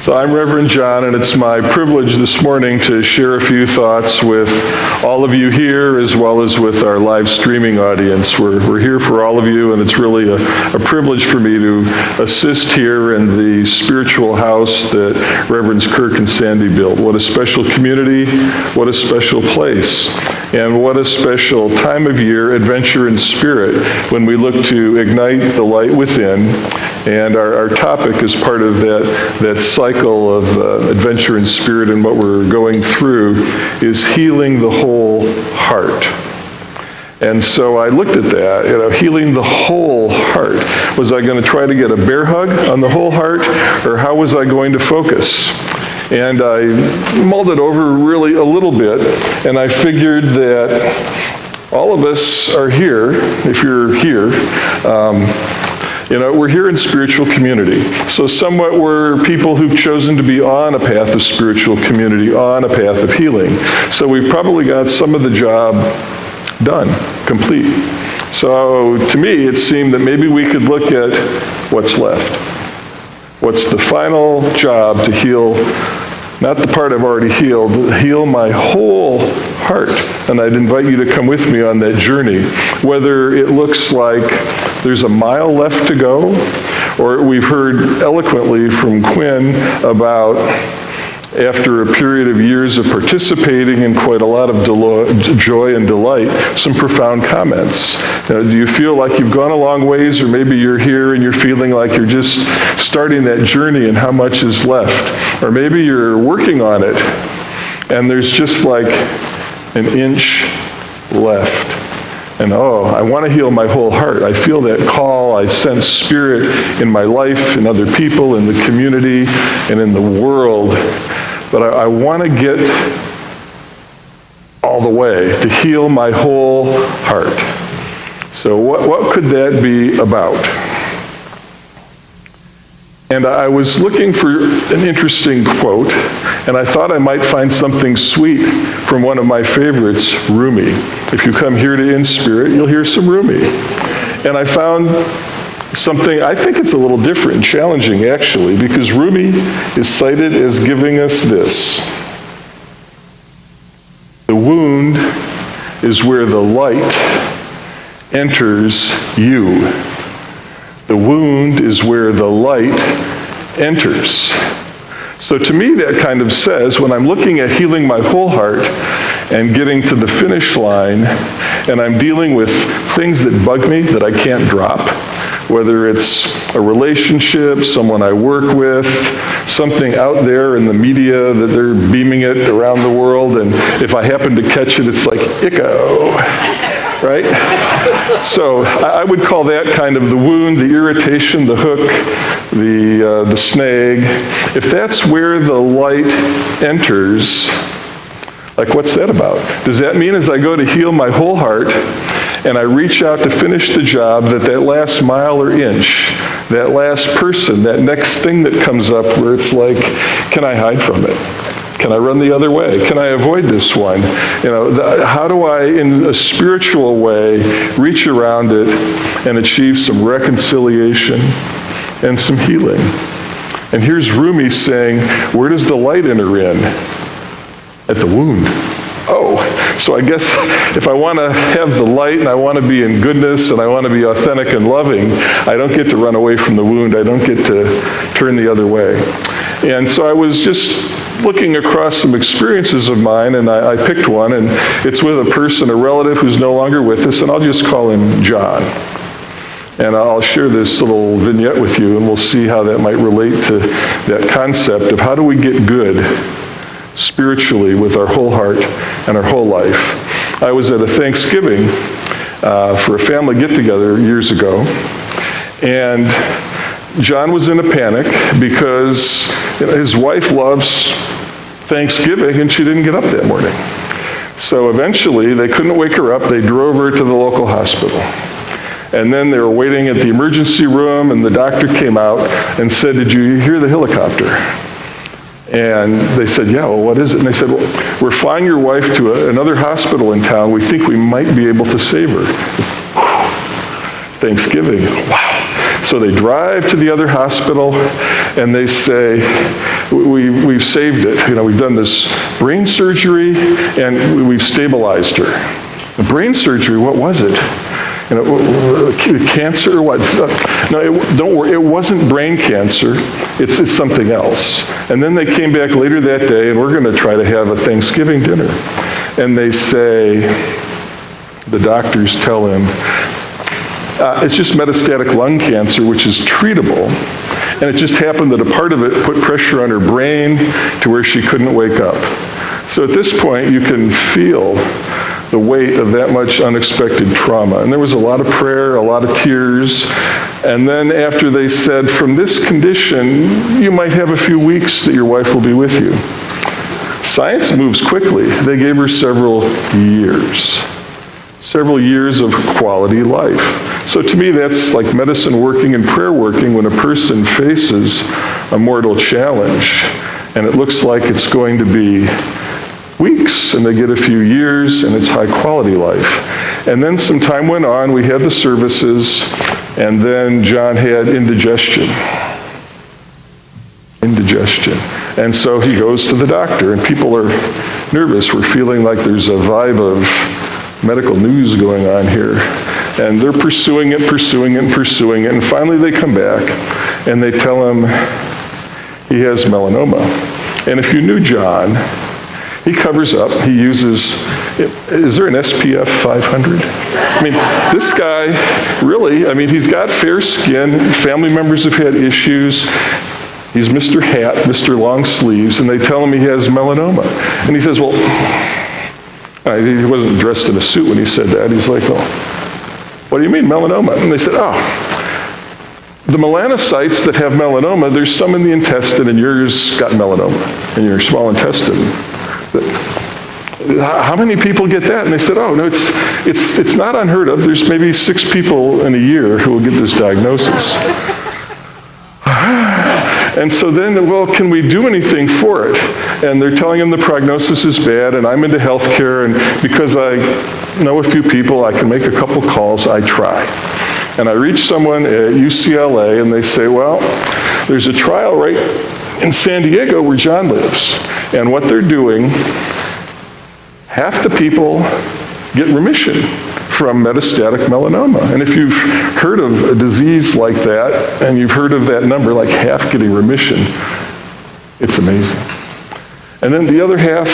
So I'm Reverend John, and it's my privilege this morning to share a few thoughts with all of you here as well as with our live streaming audience. We're here for all of you, and it's really a privilege for me to assist here in the spiritual house that Reverends Kirk and Sandy built. What a special community, what a special place, and what a special time of year, adventure in spirit, when we look to ignite the light within. And our topic is part of that cycle of adventure in spirit, and what we're going through is healing the whole heart. And so I looked at that, healing the whole heart. Was I going to try to get a bear hug on the whole heart, or how was I going to focus? And I mulled it over really a little bit, and I figured that all of us are here, if you're here, we're here in spiritual community. So somewhat we're people who've chosen to be on a path of spiritual community, on a path of healing. So we've probably got some of the job done, complete. So to me, it seemed that maybe we could look at what's left. What's the final job to heal, not the part I've already healed, but heal my whole heart. And I'd invite you to come with me on that journey. Whether it looks like there's a mile left to go, or we've heard eloquently from Quinn about, after a period of years of participating in quite a lot of joy and delight, some profound comments. Do you feel like you've gone a long ways, or maybe you're here and you're feeling like you're just starting that journey and how much is left? Or maybe you're working on it and there's just like an inch left. And I want to heal my whole heart. I feel that call. I sense spirit in my life, in other people, in the community, and in the world. But I want to get all the way, to heal my whole heart. So what could that be about? And I was looking for an interesting quote, and I thought I might find something sweet from one of my favorites, Rumi. If you come here to InSpirit, you'll hear some Rumi. And I found something, I think it's a little different and challenging actually, because Rumi is cited as giving us this. The wound is where the light enters you. The wound is where the light enters. So to me, that kind of says, when I'm looking at healing my whole heart and getting to the finish line, and I'm dealing with things that bug me that I can't drop, whether it's a relationship, someone I work with, something out there in the media that they're beaming it around the world, and if I happen to catch it, it's like, icko, right? So I would call that kind of the wound, the irritation, the hook, the snag. If that's where the light enters, like what's that about? Does that mean as I go to heal my whole heart, and I reach out to finish the job, that last mile or inch, that last person, that next thing that comes up where it's like, can I hide from it? Can I run the other way? Can I avoid this one? How do I, in a spiritual way, reach around it and achieve some reconciliation and some healing? And here's Rumi saying, where does the light enter in? At the wound. So I guess if I want to have the light and I want to be in goodness and I want to be authentic and loving, I don't get to run away from the wound. I don't get to turn the other way. And so I was just looking across some experiences of mine, and I picked one, and it's with a person, a relative who's no longer with us, and I'll just call him John. And I'll share this little vignette with you, and we'll see how that might relate to that concept of how do we get good spiritually with our whole heart and our whole life. I was at a Thanksgiving for a family get-together years ago, and John was in a panic because his wife loves Thanksgiving and she didn't get up that morning. So eventually they couldn't wake her up. They drove her to the local hospital. And then they were waiting at the emergency room, and the doctor came out and said, "Did you hear the helicopter?" And they said, "Yeah, well, what is it?" And they said, "Well, we're flying your wife to another hospital in town. We think we might be able to save her." Thanksgiving. Wow. So they drive to the other hospital, and they say, we've saved it. We've done this brain surgery, and we've stabilized her. The brain surgery, what was it? Cancer or what? No, don't worry, it wasn't brain cancer. It's something else. And then they came back later that day, and we're going to try to have a Thanksgiving dinner. And they say, the doctors tell him, it's just metastatic lung cancer, which is treatable. And it just happened that a part of it put pressure on her brain to where she couldn't wake up. So at this point, you can feel the weight of that much unexpected trauma. And there was a lot of prayer, a lot of tears. And then after they said, from this condition, you might have a few weeks that your wife will be with you. Science moves quickly. They gave her several years of quality life. So to me, that's like medicine working and prayer working when a person faces a mortal challenge, and it looks like it's going to be weeks, and they get a few years, and it's high quality life. And then some time went on, we had the services, and then John had indigestion. And so he goes to the doctor, and people are nervous. We're feeling like there's a vibe of medical news going on here. And they're pursuing it, and finally they come back, and they tell him he has melanoma. And if you knew John, he covers up, he uses, is there an SPF 500? I mean, this guy, really, he's got fair skin, family members have had issues, he's Mr. Hat, Mr. Long Sleeves, and they tell him he has melanoma. And he says, well, he wasn't dressed in a suit when he said that, he's like, well, what do you mean melanoma? And they said, the melanocytes that have melanoma, there's some in the intestine, and yours got melanoma in your small intestine. How many people get that? And they said, no, it's not unheard of. There's maybe 6 people in a year who will get this diagnosis. And so then, well, can we do anything for it? And they're telling him the prognosis is bad, and I'm into healthcare, and because I know a few people, I can make a couple calls, I try. And I reach someone at UCLA, and they say, well, there's a trial right in San Diego where John lives. And what they're doing, half the people get remission from metastatic melanoma. And if you've heard of a disease like that, and you've heard of that number, like half getting remission, it's amazing. And then the other half,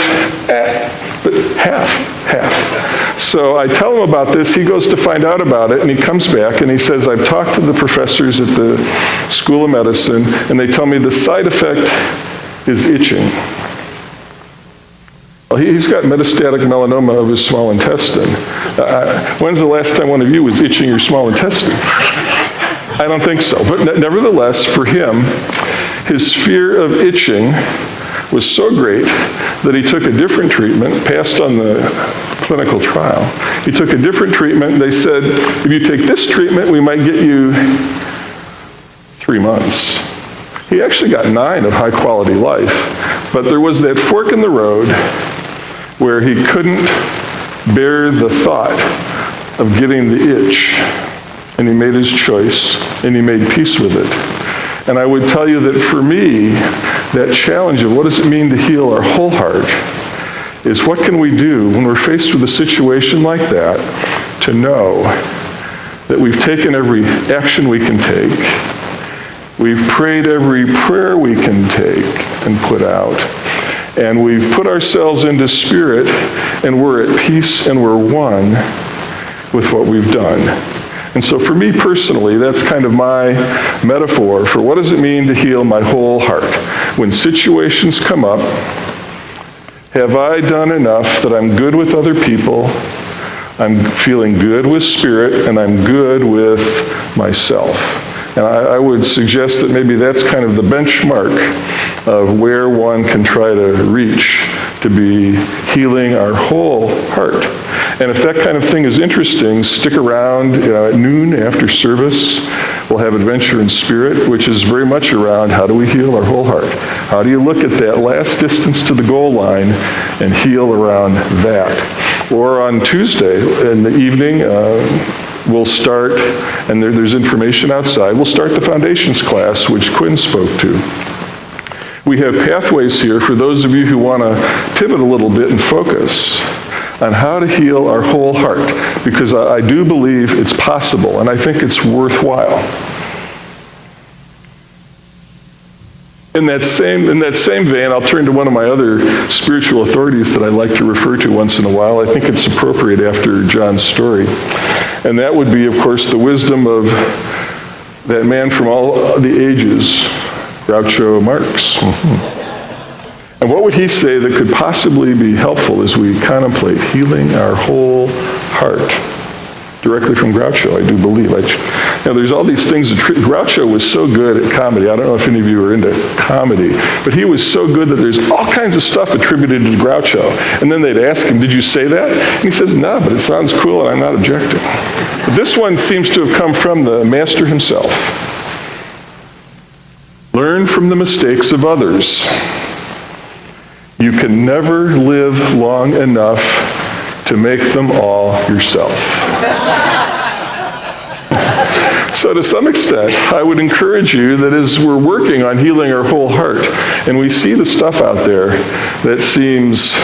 but half. So I tell him about this, he goes to find out about it, and he comes back and he says, I've talked to the professors at the School of Medicine, and they tell me the side effect is itching. Well, he's got metastatic melanoma of his small intestine. When's the last time one of you was itching your small intestine? I don't think so. But nevertheless, for him, his fear of itching was so great that he took a different treatment, passed on the clinical trial. He took a different treatment. They said, if you take this treatment, we might get you 3 months. He actually got 9 of high quality life. But there was that fork in the road where he couldn't bear the thought of getting the itch. And he made his choice, and he made peace with it. And I would tell you that for me, that challenge of what does it mean to heal our whole heart is what can we do when we're faced with a situation like that to know that we've taken every action we can take, we've prayed every prayer we can take and put out, and we've put ourselves into spirit, and we're at peace and we're one with what we've done. And so for me personally, that's kind of my metaphor for what does it mean to heal my whole heart. When situations come up, have I done enough that I'm good with other people, I'm feeling good with spirit, and I'm good with myself? And I would suggest that maybe that's kind of the benchmark of where one can try to reach to be healing our whole heart. And if that kind of thing is interesting, stick around at noon after service. We'll have Adventure in Spirit, which is very much around how do we heal our whole heart? How do you look at that last distance to the goal line and heal around that? Or on Tuesday in the evening, we'll start, and there's information outside, we'll start the foundations class, which Quinn spoke to. We have pathways here for those of you who want to pivot a little bit and focus on how to heal our whole heart, because I do believe it's possible, and I think it's worthwhile. In that same vein, I'll turn to one of my other spiritual authorities that I like to refer to once in a while. I think it's appropriate after John's story. And that would be, of course, the wisdom of that man from all the ages, Groucho Marx. And what would he say that could possibly be helpful as we contemplate healing our whole heart? Directly from Groucho, I do believe. There's all these things. Groucho was so good at comedy. I don't know if any of you are into comedy, but he was so good that there's all kinds of stuff attributed to Groucho. And then they'd ask him, did you say that? And he says, no, but it sounds cool and I'm not objecting. But this one seems to have come from the master himself. Learn from the mistakes of others. You can never live long enough to make them all yourself. So to some extent, I would encourage you that as we're working on healing our whole heart, and we see the stuff out there that seems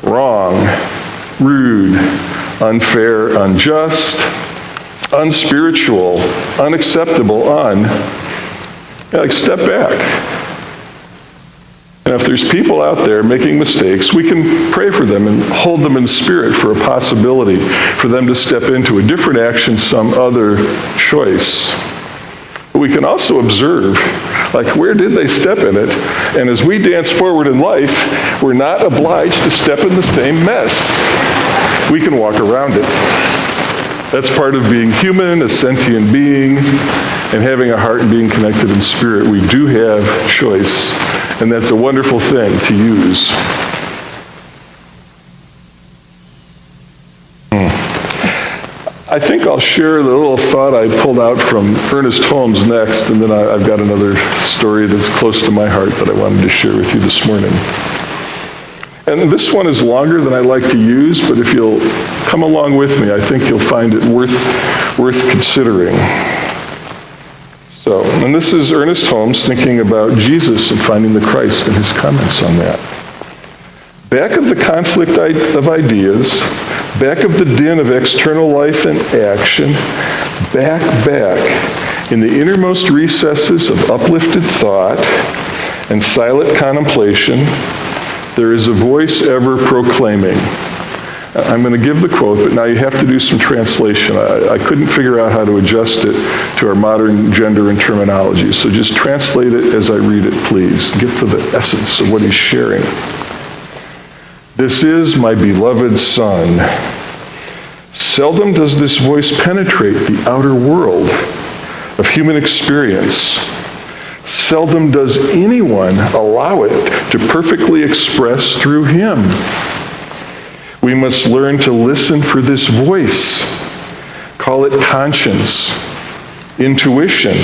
wrong, rude, unfair, unjust, unspiritual, unacceptable, step back. And if there's people out there making mistakes, we can pray for them and hold them in spirit for a possibility for them to step into a different action, some other choice. But we can also observe, where did they step in it? And as we dance forward in life, we're not obliged to step in the same mess. We can walk around it. That's part of being human, a sentient being, and having a heart and being connected in spirit. We do have choice. And that's a wonderful thing to use. I think I'll share the little thought I pulled out from Ernest Holmes next, and then I've got another story that's close to my heart that I wanted to share with you this morning. And this one is longer than I like to use, but if you'll come along with me, I think you'll find it worth considering. And this is Ernest Holmes thinking about Jesus and finding the Christ and his comments on that. Back of the conflict of ideas, back of the din of external life and action, back in the innermost recesses of uplifted thought and silent contemplation, there is a voice ever proclaiming. I'm going to give the quote, but now you have to do some translation. I couldn't figure out how to adjust it to our modern gender and terminology, so just translate it as I read it, please. Get to the essence of what he's sharing. This is my beloved Son. Seldom does this voice penetrate the outer world of human experience. Seldom does anyone allow it to perfectly express through him. We must learn to listen for this voice. Call it conscience, intuition,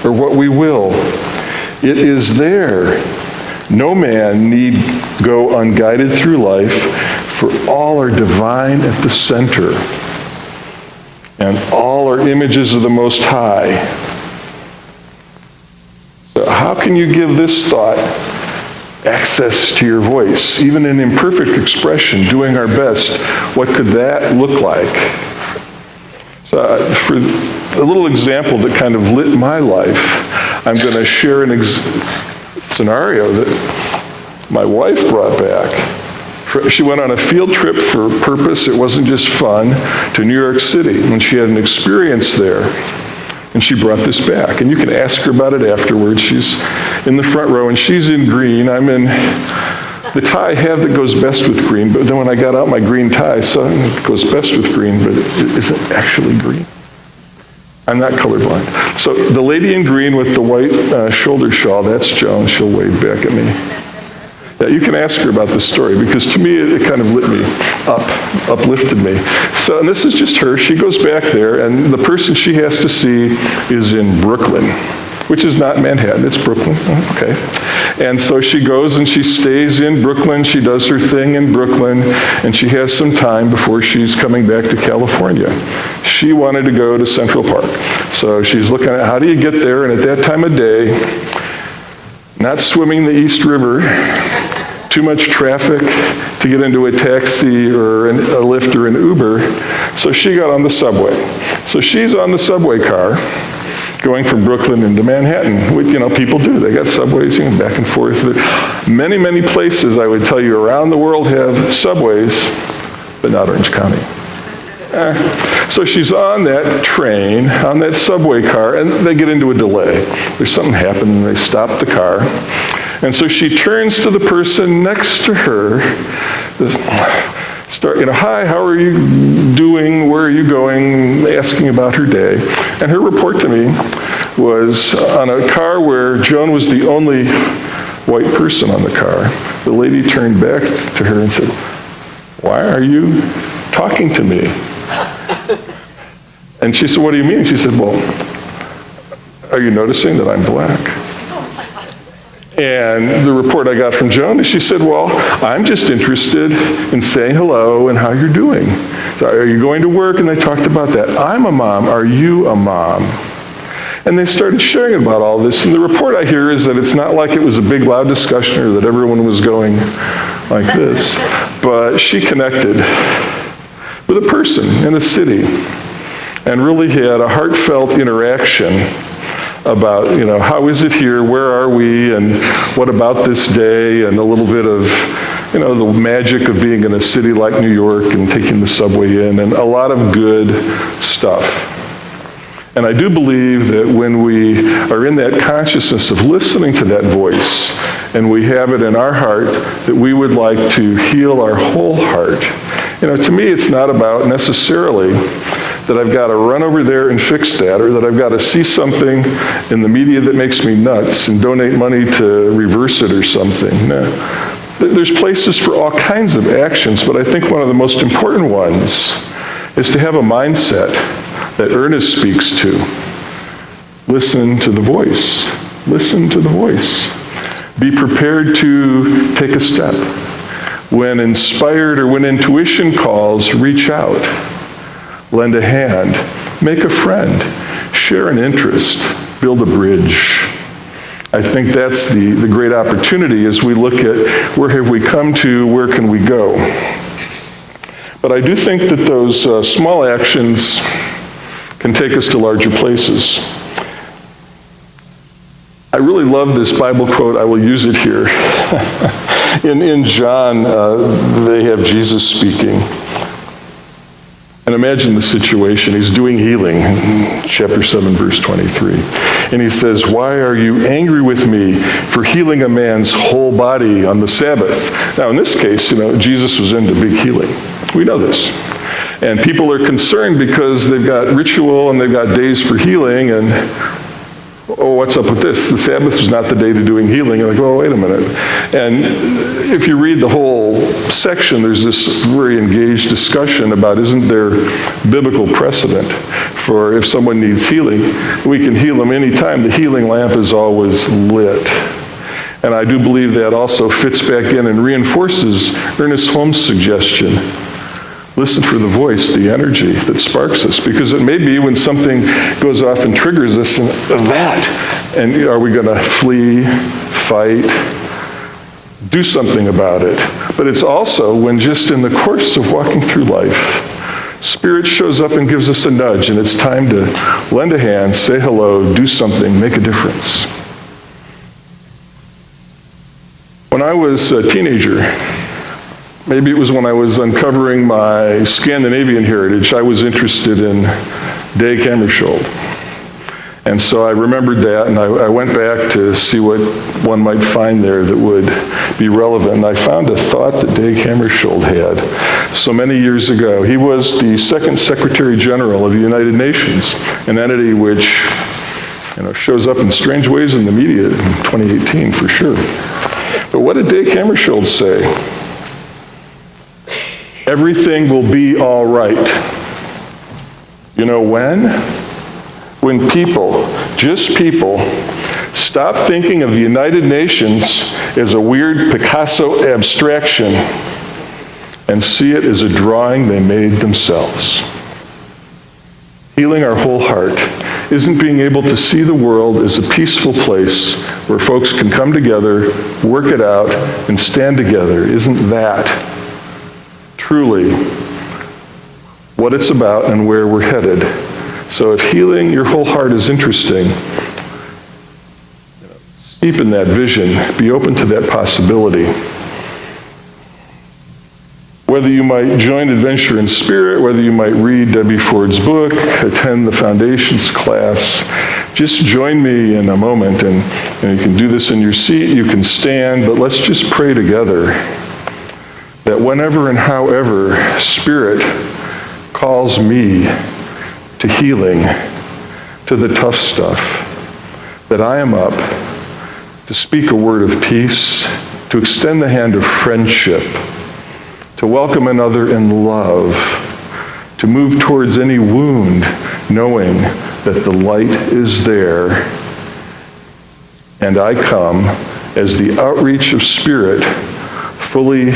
or what we will. It is there. No man need go unguided through life, for all are divine at the center, and all are images of the Most High. So how can you give this thought access to your voice, even in imperfect expression, doing our best? What could that look like? So for a little example that kind of lit my life, I'm going to share an scenario that my wife brought back. She went on a field trip for purpose. It wasn't just fun, to New York City, and she had an experience there. And she brought this back. And you can ask her about it afterwards. She's in the front row, and she's in green. I'm in the tie I have that goes best with green, but then when I got out my green tie, so it goes best with green, but it isn't actually green. I'm not colorblind. So the lady in green with the white shoulder shawl, that's Joan. She'll wave back at me. Yeah, you can ask her about this story, because to me it kind of lit me up, uplifted me. So, and this is just her. She goes back there, and the person she has to see is in Brooklyn. which is not Manhattan, it's Brooklyn. Okay. And so she goes and she stays in Brooklyn. She does her thing in Brooklyn, and she has some time before she's coming back to California. She wanted to go to Central Park. So she's looking at how do you get there, and at that time of day, not swimming the East River, too much traffic to get into a taxi or a Lyft or an Uber, so she got on the subway. So she's on the subway car going from Brooklyn into Manhattan. People do. They got subways back and forth. Many, many places, I would tell you, around the world have subways, but not Orange County. So she's on that train, on that subway car, and they get into a delay. There's something happened, and they stop the car. And so she turns to the person next to her, hi, how are you doing? Where are you going? Asking about her day. And her report to me was on a car where Joan was the only white person on the car. The lady turned back to her and said, why are you talking to me? And she said, what do you mean? She said, well, are you noticing that I'm black? And the report I got from Joan, she said, well, I'm just interested in saying hello and how you're doing. So are you going to work? And they talked about that. I'm a mom. Are you a mom? And they started sharing about all this. And the report I hear is that it's not like it was a big, loud discussion or that everyone was going like this. But she connected with a person in a city and really had a heartfelt interaction about, how is it here, where are we, and what about this day, and a little bit of, the magic of being in a city like New York and taking the subway in, and a lot of good stuff. And I do believe that when we are in that consciousness of listening to that voice, and we have it in our heart that we would like to heal our whole heart, to me it's not about necessarily that I've got to run over there and fix that, or that I've got to see something in the media that makes me nuts and donate money to reverse it or something. No. There's places for all kinds of actions, but I think one of the most important ones is to have a mindset that Ernest speaks to. Listen to the voice. Listen to the voice. Be prepared to take a step. When inspired or when intuition calls, reach out. Lend a hand, make a friend, share an interest, build a bridge. I think that's the great opportunity as we look at where have we come to, where can we go. But I do think that those small actions can take us to larger places. I really love this Bible quote. I will use it here. In John, they have Jesus speaking. And imagine the situation. He's doing healing, chapter 7, verse 23. And he says, why are you angry with me for healing a man's whole body on the Sabbath? Now, in this case, Jesus was into big healing. We know this. And people are concerned because they've got ritual and they've got days for healing, and what's up with this? The Sabbath is not the day to doing healing. You're like, wait a minute. And if you read the whole section, there's this very engaged discussion about, isn't there biblical precedent for if someone needs healing, we can heal them anytime. The healing lamp is always lit. And I do believe that also fits back in and reinforces Ernest Holmes' suggestion. Listen for the voice, the energy that sparks us, because it may be when something goes off and triggers us, and are we going to flee, fight, do something about it? But it's also when just in the course of walking through life, Spirit shows up and gives us a nudge, and it's time to lend a hand, say hello, do something, make a difference. When I was a teenager, maybe it was when I was uncovering my Scandinavian heritage, I was interested in Dag Hammarskjöld. And so I remembered that, and I went back to see what one might find there that would be relevant. And I found a thought that Dag Hammarskjöld had so many years ago. He was the second Secretary General of the United Nations, an entity which shows up in strange ways in the media in 2018 for sure. But what did Dag Hammarskjöld say? Everything will be all right. You know when? When people just people. Stop thinking of the United Nations as a weird Picasso abstraction and see it as a drawing they made themselves. Healing our whole heart isn't being able to see the world as a peaceful place where folks can come together, work it out, and stand together. Isn't that truly what it's about and where we're headed? So if healing your whole heart is interesting, steep in that vision, be open to that possibility. Whether you might join Adventure in Spirit, whether you might read Debbie Ford's book, attend the Foundations class, just join me in a moment, and you can do this in your seat, you can stand, but let's just pray together that whenever and however Spirit calls me to healing, to the tough stuff, that I am up to speak a word of peace, to extend the hand of friendship, to welcome another in love, to move towards any wound, knowing that the light is there, and I come as the outreach of Spirit, fully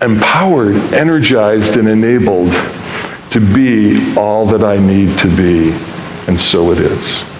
empowered, energized, and enabled to be all that I need to be. And so it is.